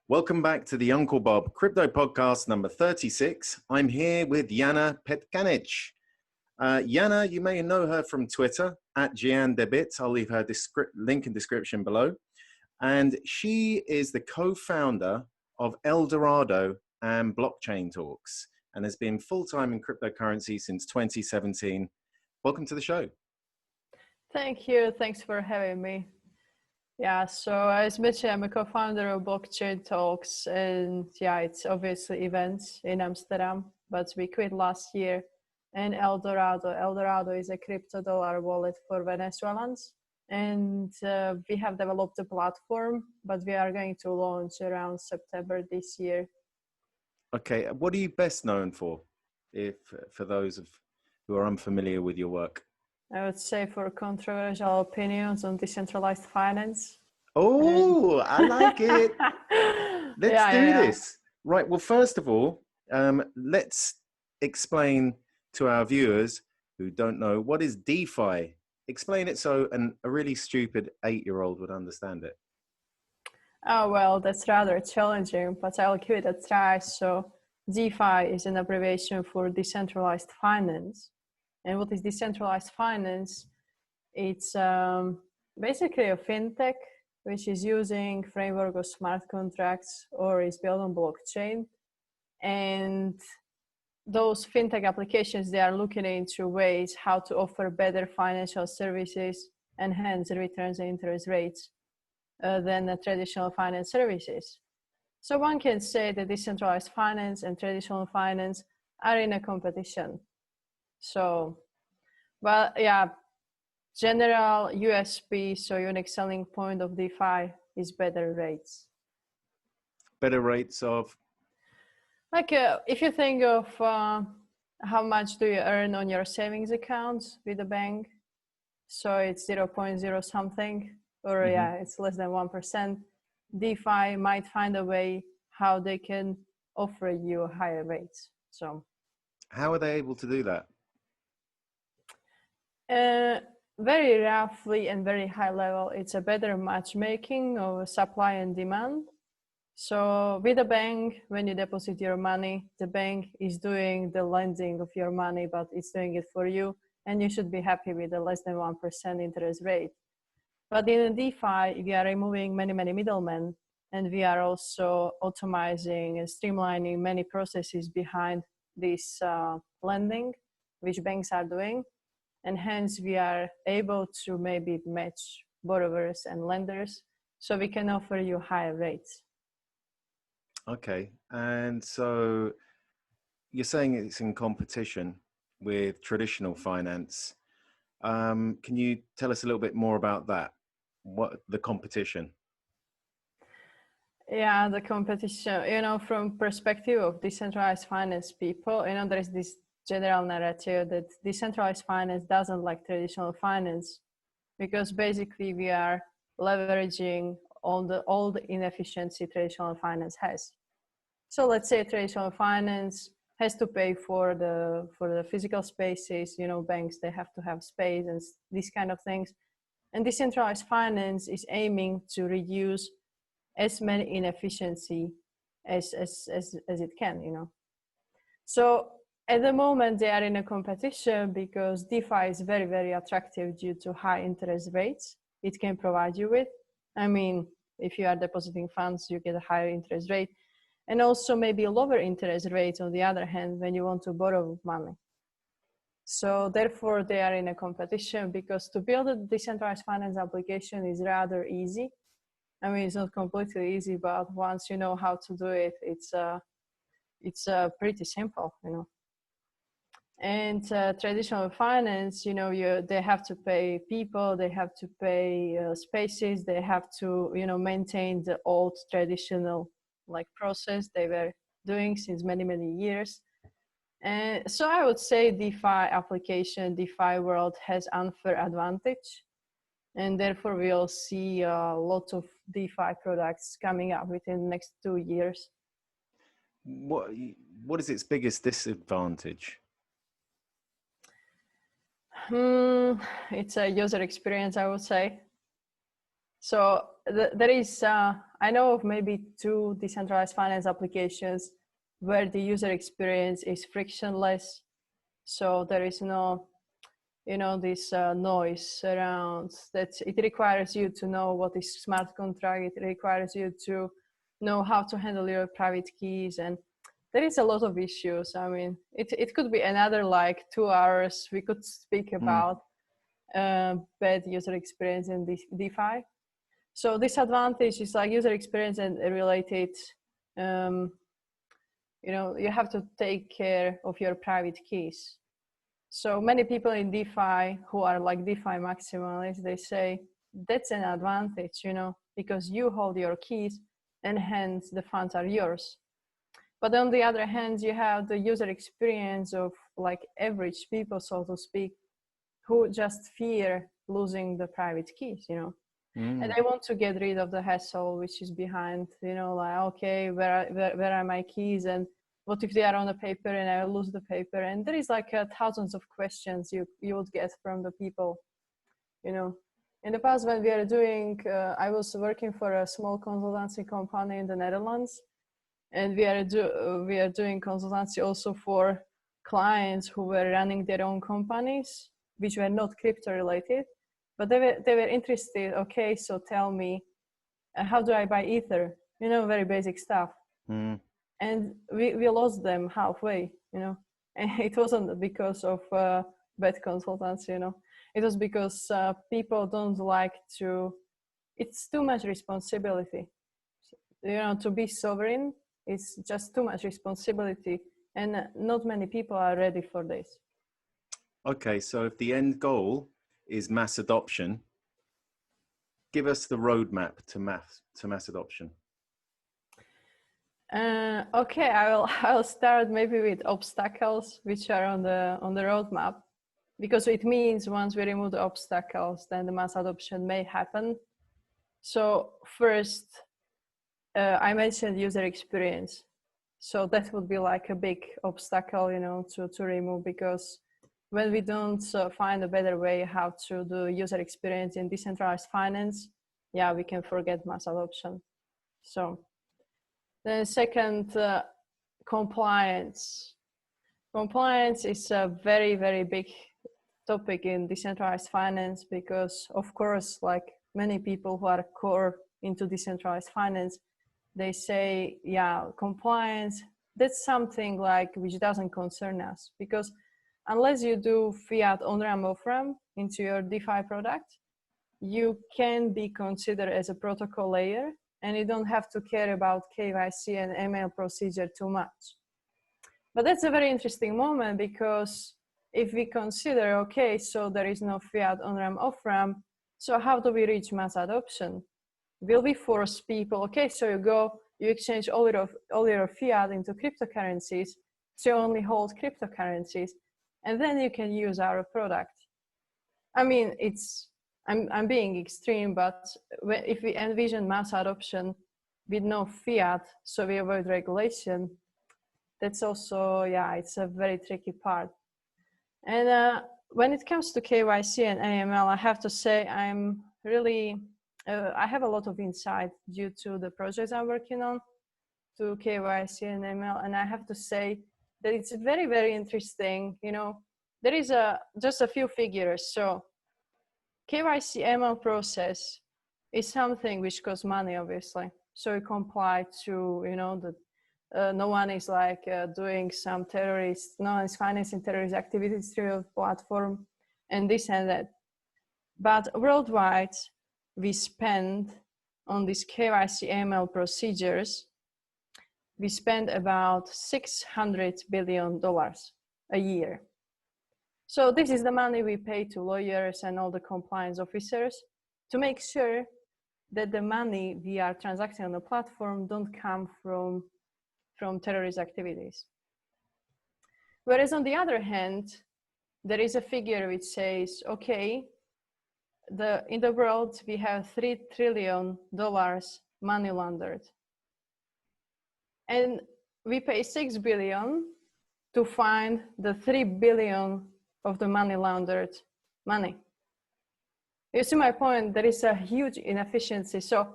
Welcome back to the Uncle Bob Crypto Podcast number 36. I'm here with Jana Petkanic. Jana, you may know her from Twitter at @JanDebit. I'll leave her link in description below. And she is the co-founder of Dorado and Blockchain Talks and has been full-time in cryptocurrency since 2017. Welcome to the show. Thank you. Thanks for having me. Yeah, so as mentioned, I'm a co-founder of Blockchain Talks, and yeah, it's obviously events in Amsterdam, but we quit last year. And Dorado is a crypto dollar wallet for Venezuelans, and we have developed a platform, but we are going to launch around September this year. Okay, what are you best known for, for those who are unfamiliar with your work? I would say for controversial opinions on decentralized finance. Oh, I like it. Let's do this. Right. Well, first of all, let's explain to our viewers who don't know, what is DeFi? Explain it so a really stupid 8-year-old would understand it. Oh, well, that's rather challenging, but I'll give it a try. So DeFi is an abbreviation for decentralized finance. And what is decentralized finance? It's basically a fintech which is using framework of smart contracts or is built on blockchain. And those fintech applications, they are looking into ways how to offer better financial services and hence returns and interest rates than the traditional finance services. So one can say that decentralized finance and traditional finance are in a competition. So, well, yeah, general USP, so unique selling point of DeFi is better rates. Better rates of? Like if you think of how much do you earn on your savings accounts with the bank, so it's 0.0 something, or yeah, it's less than 1%. DeFi might find a way how they can offer you higher rates. So, how are they able to do that? Very roughly and very high level, it's a better matchmaking of supply and demand. So with a bank, when you deposit your money, the bank is doing the lending of your money, but it's doing it for you. And you should be happy with the less than 1% interest rate. But in DeFi, we are removing many middlemen, and we are also automizing and streamlining many processes behind this lending, which banks are doing. And hence we are able to maybe match borrowers and lenders, so we can offer you higher rates. Okay, and so you're saying it's in competition with traditional finance. Can you tell us a little bit more about that? What the competition? Yeah, the competition, from perspective of decentralized finance people, there is this general narrative that decentralized finance doesn't like traditional finance because basically we are leveraging all the inefficiency traditional finance has. So let's say traditional finance has to pay for the physical spaces, banks, they have to have space and these kind of things. And decentralized finance is aiming to reduce as many inefficiency as it can, So at the moment, they are in a competition because DeFi is very, very attractive due to high interest rates it can provide you with. I mean, if you are depositing funds, you get a higher interest rate. And also maybe lower interest rates on the other hand when you want to borrow money. So therefore, they are in a competition because to build a decentralized finance application is rather easy. I mean, it's not completely easy, but once you know how to do it, it's pretty simple, And traditional finance, they have to pay people, they have to pay spaces, they have to, maintain the old traditional like process they were doing since many, many years. And so I would say DeFi application, DeFi world has unfair advantage. And therefore we'll see a lot of DeFi products coming up within the next 2 years. What is its biggest disadvantage? It's a user experience, I would say. So there is, I know of maybe 2 decentralized finance applications where the user experience is frictionless. So there is no, this noise around that. It requires you to know what is smart contract. It requires you to know how to handle your private keys. And there is a lot of issues. I mean, it could be another like 2 hours we could speak about bad user experience in DeFi. So disadvantage is like user experience and related, you have to take care of your private keys. So many people in DeFi who are like DeFi maximalists, they say that's an advantage, because you hold your keys and hence the funds are yours. But on the other hand, you have the user experience of like average people, so to speak, who just fear losing the private keys, and they want to get rid of the hassle which is behind, like, okay, where are my keys, and what if they are on the paper and I lose the paper? And there is like thousands of questions you would get from the people, In the past, when we are doing, I was working for a small consultancy company in the Netherlands, and we are doing consultancy also for clients who were running their own companies, which were not crypto related, but they were interested. Okay, so tell me, how do I buy Ether? Very basic stuff. And we lost them halfway, and it wasn't because of bad consultancy, It was because people don't like to, it's too much responsibility. To be sovereign, it's just too much responsibility, and not many people are ready for this. Okay, so if the end goal is mass adoption, give us the roadmap to mass adoption. Okay, I'll start maybe with obstacles which are on the roadmap, because it means once we remove the obstacles, then the mass adoption may happen. So first, I mentioned user experience. So that would be like a big obstacle, to remove, because when we don't find a better way how to do user experience in decentralized finance, we can forget mass adoption. So then second, compliance. Compliance is a very, very big topic in decentralized finance, because of course, like many people who are core into decentralized finance, they say, compliance, that's something like which doesn't concern us, because unless you do fiat on-ramp, off-ramp into your DeFi product, you can be considered as a protocol layer, and you don't have to care about KYC and ML procedure too much. But that's a very interesting moment, because if we consider, okay, so there is no fiat on-ramp, off-ramp, so how do we reach mass adoption? Will we force people, okay, so you exchange all your fiat into cryptocurrencies, so you only hold cryptocurrencies, and then you can use our product. I mean, I'm being extreme, but if we envision mass adoption with no fiat, so we avoid regulation, that's also, it's a very tricky part. And when it comes to KYC and AML, I have to say I'm really, I have a lot of insight due to the projects I'm working on to KYC and AML, and I have to say that it's very, very interesting. There is just a few figures. So KYC ML process is something which costs money, obviously. So you comply to, no one is like doing some terrorist, no one is financing terrorist activities through your platform and this and that. But worldwide, we spend on these KYC ML procedures, we spend about $600 billion a year. So this is the money we pay to lawyers and all the compliance officers to make sure that the money we are transacting on the platform don't come from terrorist activities. Whereas on the other hand, there is a figure which says, okay, in the world we have $3 trillion money laundered. And we pay 6 billion to find the 3 billion of the money laundered money. You see my point? There is a huge inefficiency. So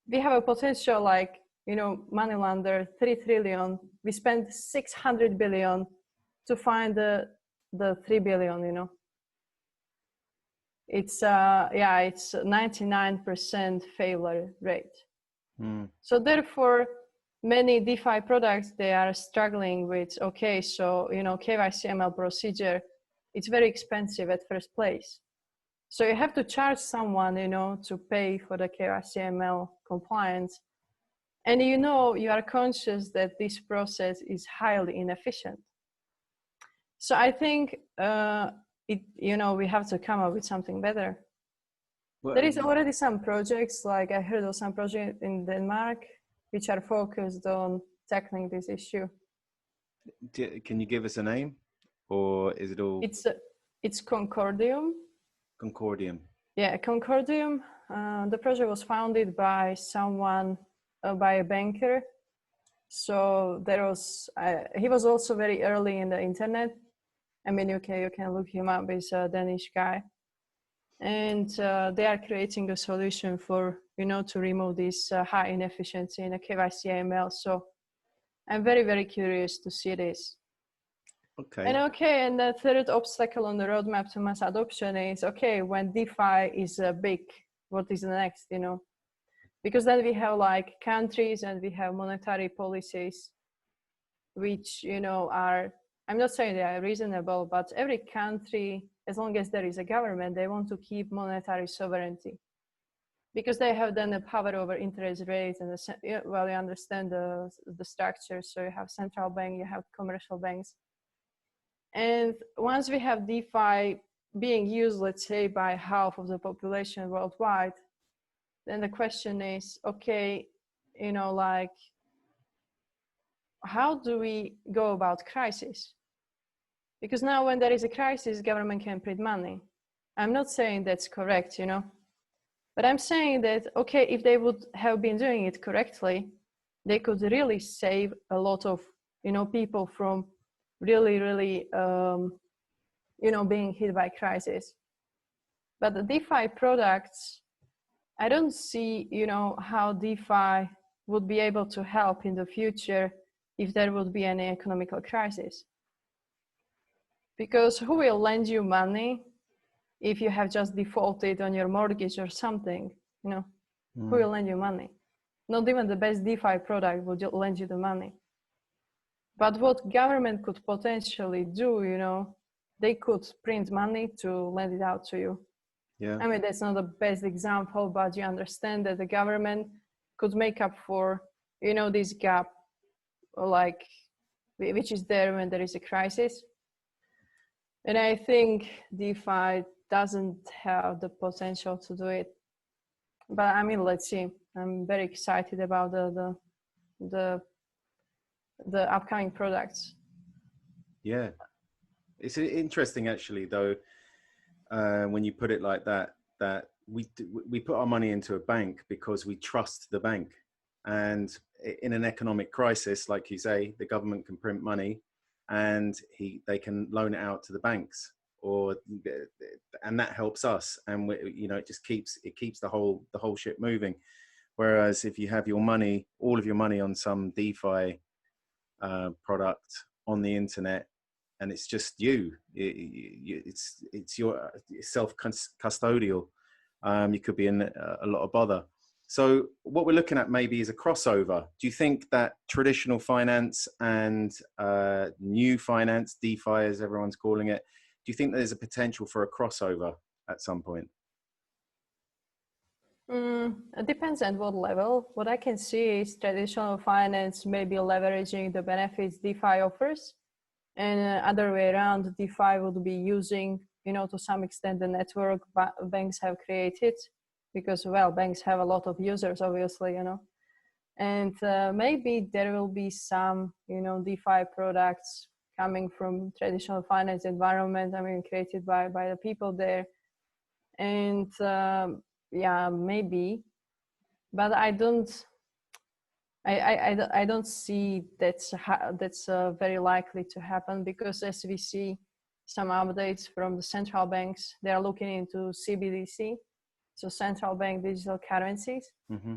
we have a potential like, money launder 3 trillion. We spend 600 billion to find the 3 billion, It's, it's 99% failure rate. So therefore, many DeFi products, they are struggling with, okay, so, KYC/ML procedure, it's very expensive at first place. So you have to charge someone, to pay for the KYC/ML compliance. And you are conscious that this process is highly inefficient. So I think, we have to come up with something better. Well, there is already some projects, like I heard of some projects in Denmark, which are focused on tackling this issue. Can you give us a name, or is it all? It's Concordium. Concordium. Yeah, Concordium. The project was founded by someone, by a banker. So he was also very early in the internet. I mean, you can look him up. He's a Danish guy. And they are creating a solution for, to remove this high inefficiency in the KYC/ML. So I'm very, very curious to see this. Okay. And the third obstacle on the roadmap to mass adoption is, okay, when DeFi is big, what is the next, Because then we have like countries and we have monetary policies, which, are, I'm not saying they are reasonable, but every country, as long as there is a government, they want to keep monetary sovereignty because they have then the power over interest rates and you understand the structure. So you have central bank, you have commercial banks. And once we have DeFi being used, let's say, by half of the population worldwide, then the question is, okay, how do we go about crisis? Because now when there is a crisis, government can print money. I'm not saying that's correct, but I'm saying that, okay, if they would have been doing it correctly, they could really save a lot of, people from really, really, being hit by crisis. But the DeFi products, I don't see, how DeFi would be able to help in the future if there would be any economical crisis. Because who will lend you money if you have just defaulted on your mortgage or something, Who will lend you money? Not even the best DeFi product would lend you the money. But what government could potentially do, they could print money to lend it out to you. Yeah. I mean, that's not the best example, but you understand that the government could make up for, this gap, like, which is there when there is a crisis. And I think DeFi doesn't have the potential to do it. But I mean, let's see. I'm very excited about the upcoming products. Yeah, it's interesting actually, though, when you put it like that, that we put our money into a bank because we trust the bank. And in an economic crisis, like you say, the government can print money and they can loan it out to the banks, and that helps us. And it just keeps the whole ship moving. Whereas if you have all of your money on some DeFi product on the internet, and it's just it's your self-custodial, you could be in a lot of bother. So what we're looking at maybe is a crossover. Do you think that traditional finance and new finance, DeFi as everyone's calling it, do you think there's a potential for a crossover at some point? It depends on what level. What I can see is traditional finance maybe leveraging the benefits DeFi offers, and other way around, DeFi would be using, to some extent, the network banks have created because, well, banks have a lot of users, obviously, and maybe there will be some, DeFi products coming from traditional finance environment, created by the people there. And yeah, maybe, but I don't see that's very likely to happen, because as we see some updates from the central banks, they are looking into CBDC, so central bank digital currencies. Mm-hmm.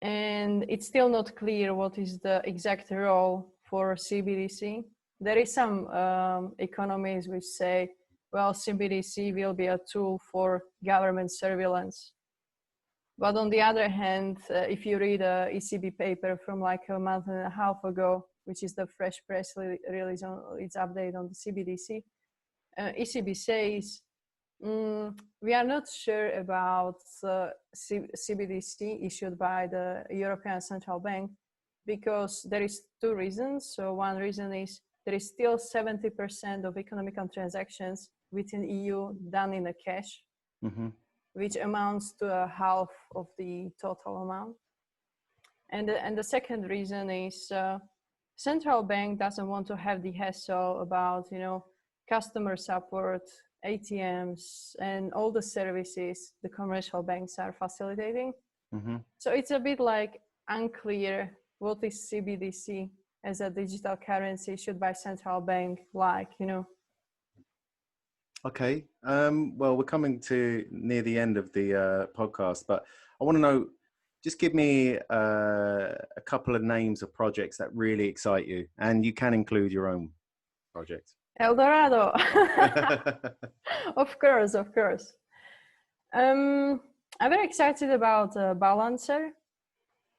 And it's still not clear what is the exact role for CBDC. There is some economies which say, well, CBDC will be a tool for government surveillance. But on the other hand, if you read a ECB paper from like a month and a half ago, which is the fresh press release on its update on the CBDC, ECB says, we are not sure about CBDC issued by the European Central Bank, because there is two reasons. So one reason is there is still 70% of economic transactions within EU done in a cash, Mm-hmm. which amounts to a half of the total amount. And the second reason is central bank doesn't want to have the hassle about, customer support, ATMs, and all the services the commercial banks are facilitating. Mm-hmm. So it's a bit like unclear what is CBDC as a digital currency issued by central bank, Okay. Well, we're coming to near the end of the podcast, but I want to know, just give me a couple of names of projects that really excite you, and you can include your own project. El Dorado. Of course. I'm very excited about Balancer.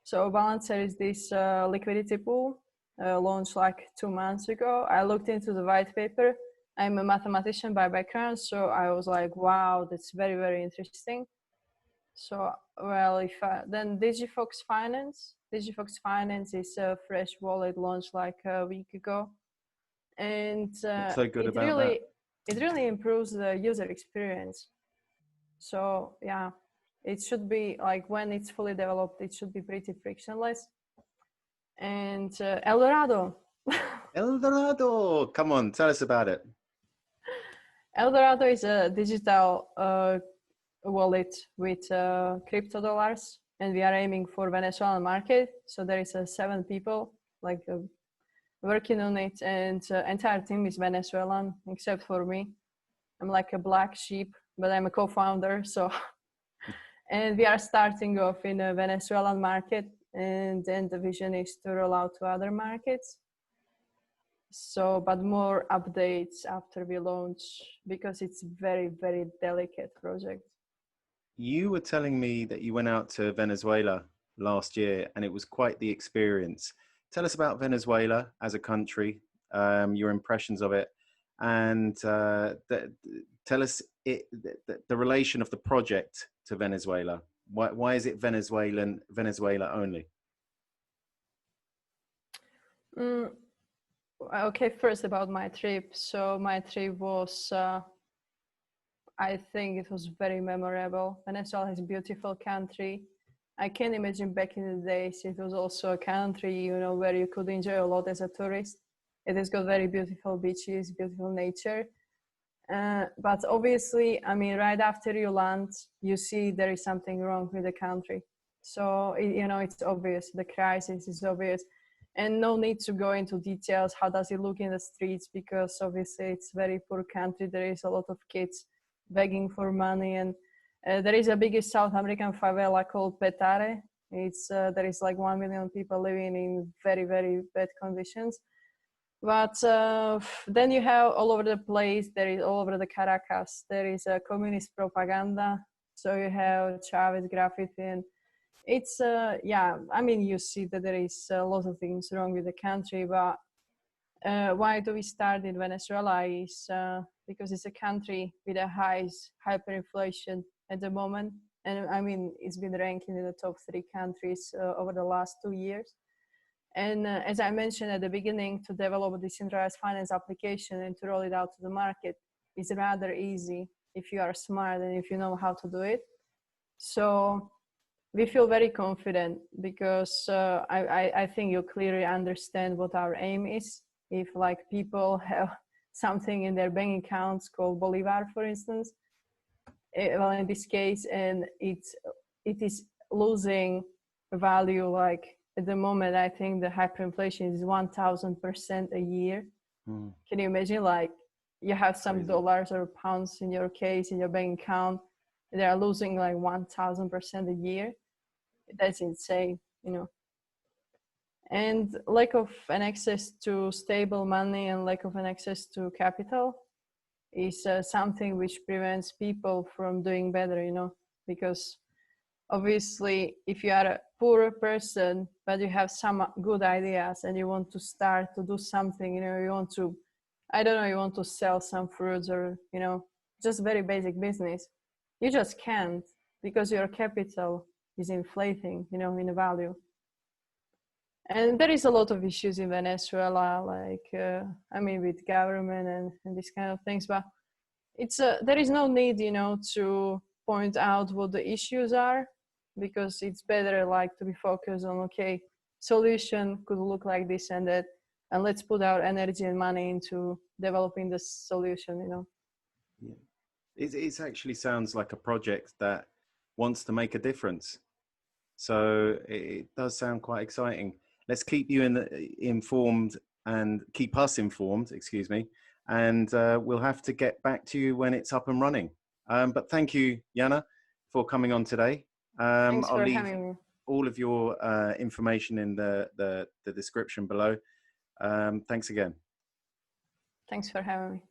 So Balancer is this liquidity pool launched like 2 months ago. I looked into the white paper. I'm a mathematician by background, so I was like, wow, that's very, very interesting. So, well, then Digifox Finance. Digifox Finance is a fresh wallet launched like a week ago. And so good it really improves the user experience. So yeah, it should be like, when it's fully developed, it should be pretty frictionless. And El Dorado. El Dorado, come on, tell us about it. El Dorado is a digital wallet with crypto dollars, and we are aiming for Venezuelan market. So there is 7 people like working on it, and entire team is Venezuelan except for me. I'm like a black sheep, but I'm a co-founder. So, and we are starting off in a Venezuelan market, and then the vision is to roll out to other markets. So, but more updates after we launch, because it's very, very delicate project. You were telling me that you went out to Venezuela last year, and it was quite the experience. Tell us about Venezuela as a country, your impressions of it, and tell us the relation of the project to Venezuela. Why is it Venezuela only? Okay, first about my trip. So my trip was, I think it was very memorable. Venezuela is a beautiful country. I can imagine back in the days, it was also a country, where you could enjoy a lot as a tourist. It has got very beautiful beaches, beautiful nature. But obviously, right after you land, you see there is something wrong with the country. So, it's obvious. The crisis is obvious. And no need to go into details. How does it look in the streets? Because obviously it's a very poor country. There is a lot of kids begging for money. And there is a biggest South American favela called Petare. There is like 1 million people living in very, very bad conditions. But then you have all over the place, there is all over the Caracas, there is a communist propaganda. So you have Chavez graffiti, and it's, you see that there is a lot of things wrong with the country. But why do we start in Venezuela is because it's a country with a highest hyperinflation at the moment. And it's been ranking in the top 3 countries over the last 2 years. And as I mentioned at the beginning, to develop a decentralized finance application and to roll it out to the market is rather easy if you are smart and if you know how to do it. So we feel very confident because I think you clearly understand what our aim is. If like people have something in their bank accounts called Bolivar, for instance, well, in this case, and it is losing value. Like at the moment, I think the hyperinflation is 1,000% a year. Can you imagine? Like you have some Crazy. dollars or pounds in your case in your bank account, they are losing like 1,000% a year. That's insane, you know. And lack of an access to stable money and lack of an access to capital is something which prevents people from doing better, you know, because obviously if you are a poor person but you have some good ideas and you want to start to do something, you know, you want to, I don't know, you want to sell some fruits or, you know, just very basic business, you just can't because your capital is inflating, you know, in value. And there is a lot of issues in Venezuela, like I mean, with government and these kind of things. But it's there is no need, you know, to point out what the issues are, because it's better like to be focused on, okay, solution could look like this and that, and let's put our energy and money into developing the solution, you know. Yeah. It actually sounds like a project that wants to make a difference. So it does sound quite exciting. Let's keep you informed and keep us informed, excuse me, and we'll have to get back to you when it's up and running. But thank you, Jana, for coming on today. Thanks I'll for leave having me. all of your information in the description below. Thanks again. Thanks for having me.